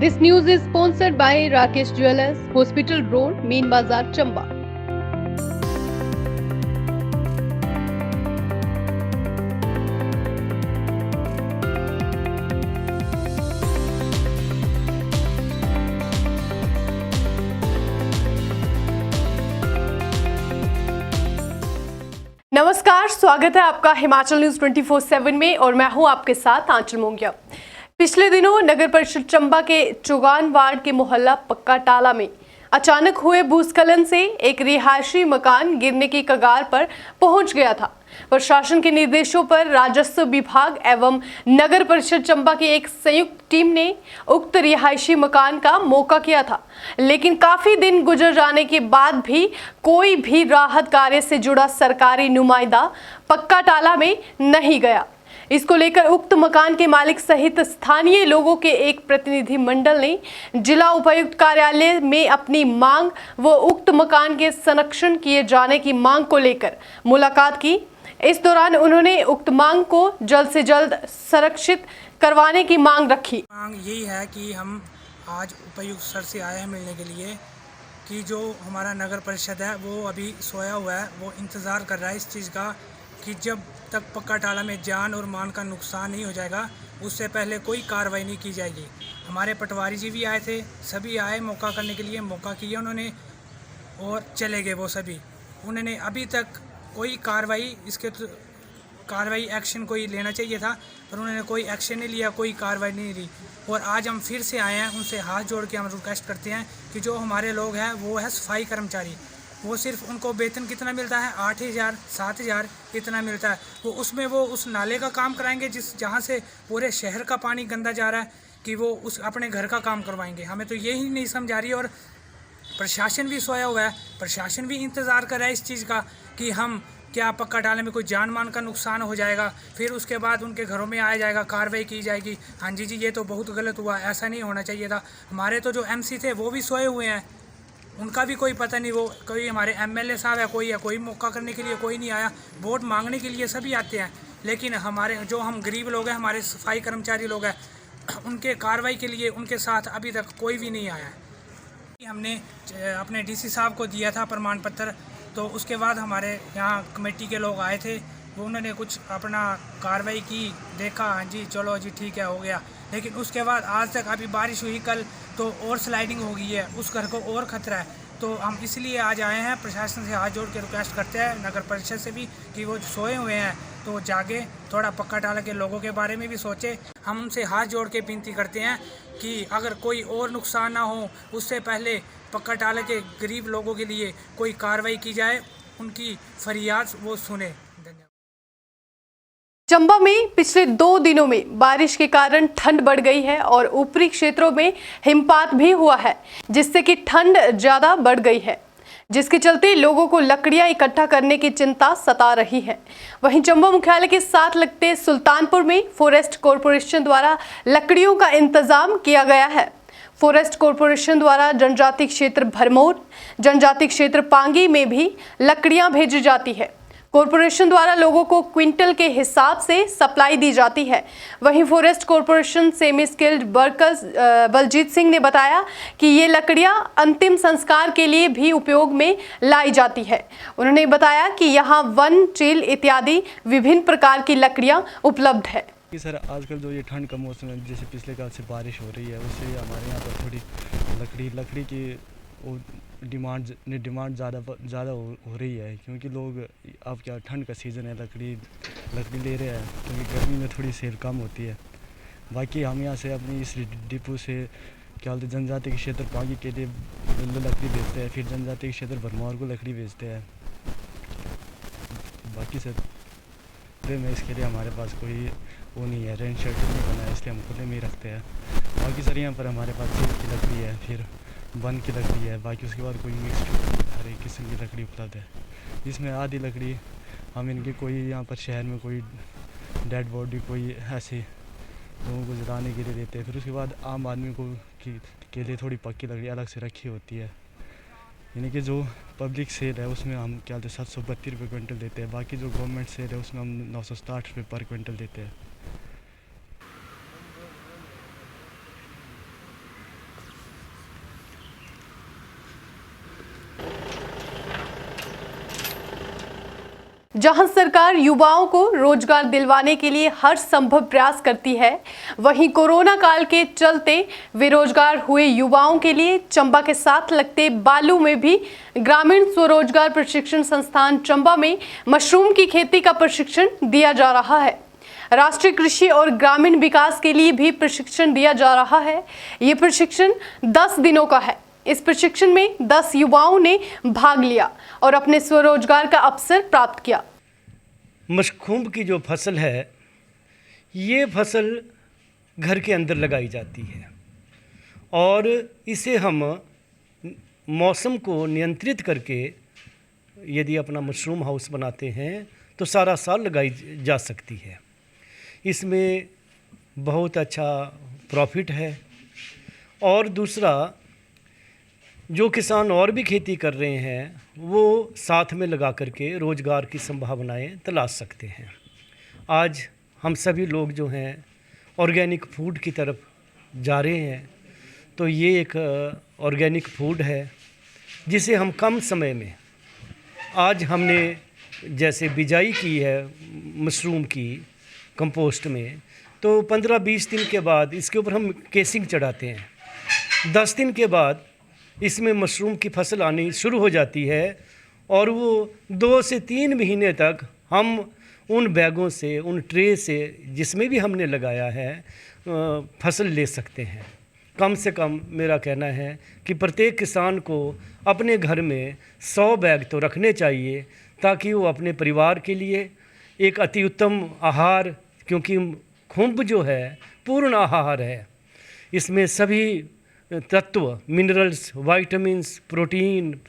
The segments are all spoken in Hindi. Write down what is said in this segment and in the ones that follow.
This news is sponsored by Rakesh Jewelers, Hospital Road, Main Bazaar, Chamba. नमस्कार, स्वागत है आपका हिमाचल न्यूज 24/7 में और मैं हूं आपके साथ आंचल मोंगिया। पिछले दिनों नगर परिषद चंबा के चौगान वार्ड के मोहल्ला पक्का टाला में अचानक हुए भूस्खलन से एक रिहायशी मकान गिरने की कगार पर पहुंच गया था। प्रशासन के निर्देशों पर राजस्व विभाग एवं नगर परिषद चंबा की एक संयुक्त टीम ने उक्त रिहायशी मकान का मौका किया था, लेकिन काफी दिन गुजर जाने के बाद भी कोई भी राहत कार्य से जुड़ा सरकारी नुमाइंदा पक्का टाला में नहीं गया। इसको लेकर उक्त मकान के मालिक सहित स्थानीय लोगों के एक प्रतिनिधि मंडल ने जिला उपायुक्त कार्यालय में अपनी मांग व उक्त मकान के संरक्षण किए जाने की मांग को लेकर मुलाकात की। इस दौरान उन्होंने उक्त मांग को जल्द से जल्द संरक्षित करवाने की मांग रखी। मांग यही है कि हम आज उपायुक्त सर से आए हैं मिलने के लिए कि जो हमारा नगर परिषद है वो अभी सोया हुआ है, वो इंतज़ार कर रहा है इस चीज़ का कि जब तक पक्का टाला में जान और मान का नुकसान नहीं हो जाएगा उससे पहले कोई कार्रवाई नहीं की जाएगी। हमारे पटवारी जी भी आए थे, सभी आए मौका करने के लिए, मौका किया उन्होंने और चले गए वो सभी। उन्होंने अभी तक कोई कार्रवाई एक्शन कोई लेना चाहिए था पर उन्होंने कोई एक्शन नहीं लिया, कोई कार्रवाई नहीं ली। और आज हम फिर से आए हैं, उनसे हाथ जोड़ के हम रिक्वेस्ट करते हैं कि जो हमारे लोग हैं वो है सफाई कर्मचारी, वो सिर्फ उनको वेतन कितना मिलता है 8,000 7,000 इतना मिलता है, वो उसमें वो उस नाले का काम कराएंगे जहाँ से पूरे शहर का पानी गंदा जा रहा है कि वो उस अपने घर का काम करवाएंगे। हमें तो यही नहीं समझ आ रही। और प्रशासन भी सोया हुआ है, प्रशासन भी इंतज़ार कर रहा है इस चीज़ का कि हम क्या पक्का टाले में कोई जान मान का नुकसान हो जाएगा, फिर उसके बाद उनके घरों में आया जाएगा, कार्रवाई की जाएगी। हाँ जी ये तो बहुत गलत हुआ, ऐसा नहीं होना चाहिए था। हमारे तो जो MC थे वो भी सोए हुए हैं, उनका भी कोई पता नहीं, वो कोई हमारे MLA साहब है कोई मौका करने के लिए कोई नहीं आया। वोट मांगने के लिए सभी आते हैं, लेकिन हमारे जो हम गरीब लोग हैं, हमारे सफाई कर्मचारी लोग हैं, उनके कार्रवाई के लिए उनके साथ अभी तक कोई भी नहीं आया है। हमने अपने DC साहब को दिया था प्रमाण पत्र, तो उसके बाद हमारे यहाँ कमेटी के लोग आए थे, वो उन्होंने कुछ अपना कार्रवाई की, देखा हाँ जी चलो जी ठीक है हो गया, लेकिन उसके बाद आज तक अभी बारिश हुई कल तो और स्लाइडिंग हो गई है, उस घर को और ख़तरा है। तो हम इसलिए आज आए हैं, प्रशासन से हाथ जोड़ के रिक्वेस्ट करते हैं, नगर परिषद से भी कि वो सोए हुए हैं तो जागे, थोड़ा पक्का टाला के लोगों के बारे में भी सोचे। हम उनसे हाथ जोड़ के विनती करते हैं कि अगर कोई और नुकसान ना हो उससे पहले पक्का टाला के गरीब लोगों के लिए कोई कार्रवाई की जाए, उनकी फरियाद वो सुने। चंबा में पिछले 2 दिनों में बारिश के कारण ठंड बढ़ गई है और ऊपरी क्षेत्रों में हिमपात भी हुआ है, जिससे कि ठंड ज्यादा बढ़ गई है, जिसके चलते लोगों को लकड़ियां इकट्ठा करने की चिंता सता रही है। वहीं चंबा मुख्यालय के साथ लगते सुल्तानपुर में फॉरेस्ट कॉरपोरेशन द्वारा लकड़ियों का इंतजाम किया गया है। फॉरेस्ट कॉरपोरेशन द्वारा जनजाति क्षेत्र भरमौर, जनजाति क्षेत्र पांगी में भी लकड़ियां भेजी जाती है। कॉरपोरेशन द्वारा लोगों को क्विंटल के हिसाब से सप्लाई दी जाती है। वहीं forest corporation semi skilled workers Baljit Singh ने बताया कि ये लकड़ियां अंतिम संस्कार के लिए भी उपयोग में लाई जाती है। उन्होंने बताया कि यहाँ वन चील इत्यादि विभिन्न प्रकार की लकड़ियां उपलब्ध है। सर आजकल जो ये ठंड का मौसम है, जैसे पिछले साल से बारिश हो रही है, उससे हमारे यहाँ पर थोड़ी लकड़ी की डिमांड ज़्यादा हो रही है, क्योंकि लोग अब क्या ठंड का सीज़न है, लकड़ी ले रहे हैं, क्योंकि गर्मी में थोड़ी सेल कम होती है। बाकी हम यहाँ से अपनी इस डिपो से क्या बोलते जनजाति के क्षेत्र पागी के लिए लकड़ी बेचते हैं, फिर जनजाति के क्षेत्र भरमौर को लकड़ी बेचते हैं। बाकी सर में इसके लिए हमारे पास कोई वो नहीं है, रेंट शेल्टर नहीं बना है, इसलिए हम खुले में ही रखते हैं। बाकी सर यहाँ पर हमारे पास चील की लकड़ी है, फिर वन की लकड़ी है, बाकी उसके बाद कोई मिक्स्ड हर एक किस्म की लकड़ी उपलब्ध है। इसमें आधी लकड़ी हम इनकी कोई यहाँ पर शहर में कोई डेड बॉडी कोई ऐसे लोगों को जलाने के लिए देते हैं, फिर उसके बाद आम आदमी को के लिए थोड़ी पक्की लकड़ी अलग से रखी होती है। यानी कि जो पब्लिक सेल है उसमें हम क्या बोलते 732 रुपये क्विंटल देते हैं, बाकी जो गवर्नमेंट सेल है उसमें हम 960 रुपये पर क्विंटल देते हैं। जहां सरकार युवाओं को रोजगार दिलवाने के लिए हर संभव प्रयास करती है, वहीं कोरोना काल के चलते बेरोजगार हुए युवाओं के लिए चंबा के साथ लगते बालू में भी ग्रामीण स्वरोजगार प्रशिक्षण संस्थान चंबा में मशरूम की खेती का प्रशिक्षण दिया जा रहा है। राष्ट्रीय कृषि और ग्रामीण विकास के लिए भी प्रशिक्षण दिया जा रहा है। ये प्रशिक्षण 10 दिनों का है। इस प्रशिक्षण में 10 युवाओं ने भाग लिया और अपने स्वरोजगार का अवसर प्राप्त किया। मशरूम की जो फसल है, ये फसल घर के अंदर लगाई जाती है और इसे हम मौसम को नियंत्रित करके यदि अपना मशरूम हाउस बनाते हैं तो सारा साल लगाई जा सकती है। इसमें बहुत अच्छा प्रॉफिट है। और दूसरा, जो किसान और भी खेती कर रहे हैं वो साथ में लगा करके रोज़गार की संभावनाएं तलाश सकते हैं। आज हम सभी लोग जो हैं ऑर्गेनिक फूड की तरफ जा रहे हैं, तो ये एक ऑर्गेनिक फूड है जिसे हम कम समय में, आज हमने जैसे बिजाई की है मशरूम की कंपोस्ट में, तो 15-20 दिन के बाद इसके ऊपर हम केसिंग चढ़ाते हैं। 10 दिन के बाद इसमें मशरूम की फसल आनी शुरू हो जाती है और वो 2 से 3 महीने तक हम उन बैगों से, उन ट्रे से जिसमें भी हमने लगाया है फसल ले सकते हैं। कम से कम मेरा कहना है कि प्रत्येक किसान को अपने घर में 100 बैग तो रखने चाहिए, ताकि वो अपने परिवार के लिए एक अति उत्तम आहार, क्योंकि खुम्ब जो है पूर्ण आहार है, इसमें सभी तत्व, मिनरल्स, विटामिन्स, प्रोटीन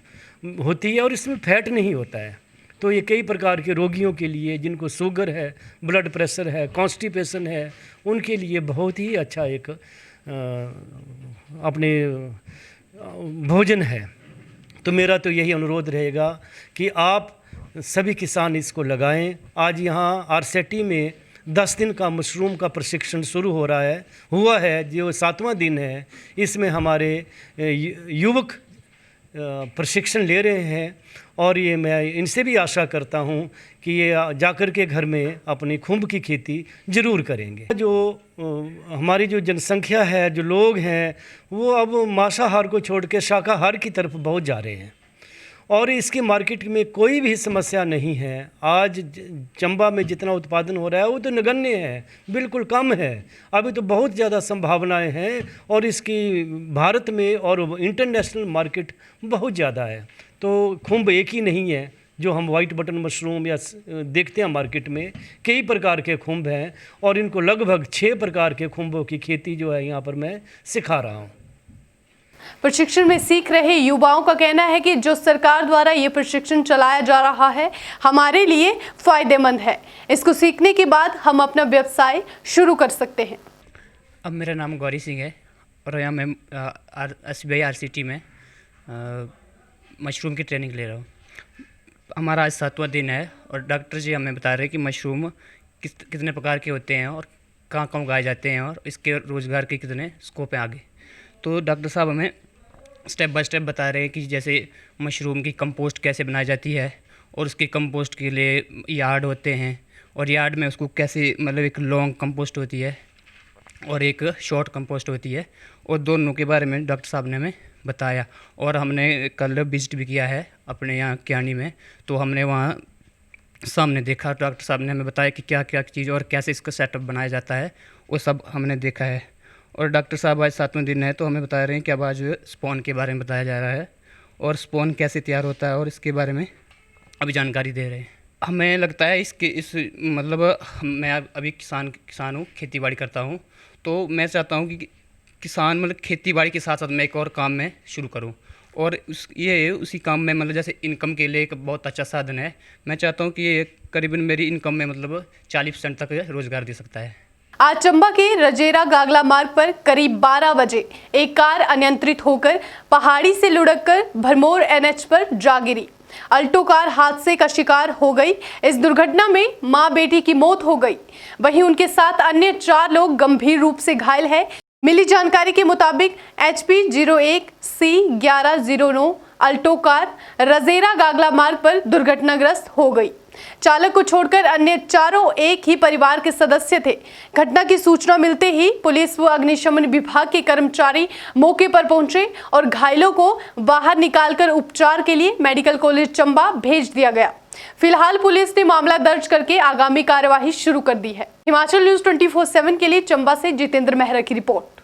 होती है और इसमें फैट नहीं होता है। तो ये कई प्रकार के रोगियों के लिए, जिनको शुगर है, ब्लड प्रेशर है, कॉन्स्टिपेशन है, उनके लिए बहुत ही अच्छा एक अपने भोजन है। तो मेरा तो यही अनुरोध रहेगा कि आप सभी किसान इसको लगाएं। आज यहाँ आरसेटी में 10 दिन का मशरूम का प्रशिक्षण शुरू हो रहा है, हुआ है, जो 7वां दिन है। इसमें हमारे युवक प्रशिक्षण ले रहे हैं और ये मैं इनसे भी आशा करता हूँ कि ये जाकर के घर में अपनी खुम्ब की खेती ज़रूर करेंगे। जो हमारी जो जनसंख्या है, जो लोग हैं, वो अब मांसाहार को छोड़ के शाकाहार की तरफ बहुत जा रहे हैं और इसकी मार्केट में कोई भी समस्या नहीं है। आज चंबा में जितना उत्पादन हो रहा है वो तो नगण्य है, बिल्कुल कम है। अभी तो बहुत ज़्यादा संभावनाएं हैं और इसकी भारत में और इंटरनेशनल मार्केट बहुत ज़्यादा है। तो खुम्ब एक ही नहीं है जो हम वाइट बटन मशरूम या देखते हैं मार्केट में, कई प्रकार के खुम्ब हैं और इनको लगभग 6 प्रकार के खुम्बों की खेती जो है यहाँ पर मैं सिखा रहा हूँ। प्रशिक्षण में सीख रहे युवाओं का कहना है कि जो सरकार द्वारा ये प्रशिक्षण चलाया जा रहा है हमारे लिए फ़ायदेमंद है। इसको सीखने के बाद हम अपना व्यवसाय शुरू कर सकते हैं। अब मेरा नाम गौरी सिंह है और यहाँ मैं SBI RCT में मशरूम की ट्रेनिंग ले रहा हूँ। हमारा आज 7वां दिन है और डॉक्टर जी हमें बता रहे हैं कि मशरूम कितने प्रकार के होते हैं और कहाँ कहाँ उगाए जाते हैं और इसके रोज़गार के कितने स्कोप हैं आगे। तो डॉक्टर साहब हमें स्टेप बाय स्टेप बता रहे हैं कि जैसे मशरूम की कंपोस्ट कैसे बनाई जाती है और उसके कंपोस्ट के लिए यार्ड होते हैं और यार्ड में उसको कैसे, मतलब एक लॉन्ग कंपोस्ट होती है और एक शॉर्ट कंपोस्ट होती है, और दोनों के बारे में डॉक्टर साहब ने हमें बताया। और हमने कल विजिट भी किया है अपने यहाँ क्यानी में, तो हमने वहाँ सामने देखा, डॉक्टर साहब ने हमें बताया कि क्या क्या चीज़ और कैसे इसका सेटअप बनाया जाता है, वो सब हमने देखा है। और डॉक्टर साहब आज 7वां दिन है तो हमें बता रहे हैं कि अब आज स्पॉन के बारे में बताया जा रहा है और स्पॉन कैसे तैयार होता है और इसके बारे में अभी जानकारी दे रहे हैं। हमें लगता है मतलब मैं अभी किसान हूँ, खेती बाड़ी करता हूँ, तो मैं चाहता हूँ कि किसान मतलब खेती बाड़ी के साथ साथ मैं एक और काम में शुरू करूँ और उसी काम में मतलब जैसे इनकम के लिए एक बहुत अच्छा साधन है। मैं चाहता हूँ कि ये करीबन मेरी इनकम में मतलब 40% तक रोज़गार दे सकता है। आज चंबा के रजेरा गागला मार्ग पर करीब 12 बजे एक कार अनियंत्रित होकर पहाड़ी से लुढ़ककर भरमौर NH पर जा गिरी। अल्टो कार हादसे का शिकार हो गई। इस दुर्घटना में मां बेटी की मौत हो गई, वहीं उनके साथ अन्य 4 लोग गंभीर रूप से घायल हैं। मिली जानकारी के मुताबिक HP 01C1109 अल्टो कार रजेरा गागला मार्ग पर दुर्घटनाग्रस्त हो गई। चालक को छोड़कर अन्य चारों एक ही परिवार के सदस्य थे। घटना की सूचना मिलते ही पुलिस व अग्निशमन विभाग के कर्मचारी मौके पर पहुंचे और घायलों को बाहर निकालकर उपचार के लिए मेडिकल कॉलेज चंबा भेज दिया गया। फिलहाल पुलिस ने मामला दर्ज करके आगामी कार्यवाही शुरू कर दी है। हिमाचल न्यूज़ 24/7 के लिए चंबा से जितेंद्र मेहरा की रिपोर्ट।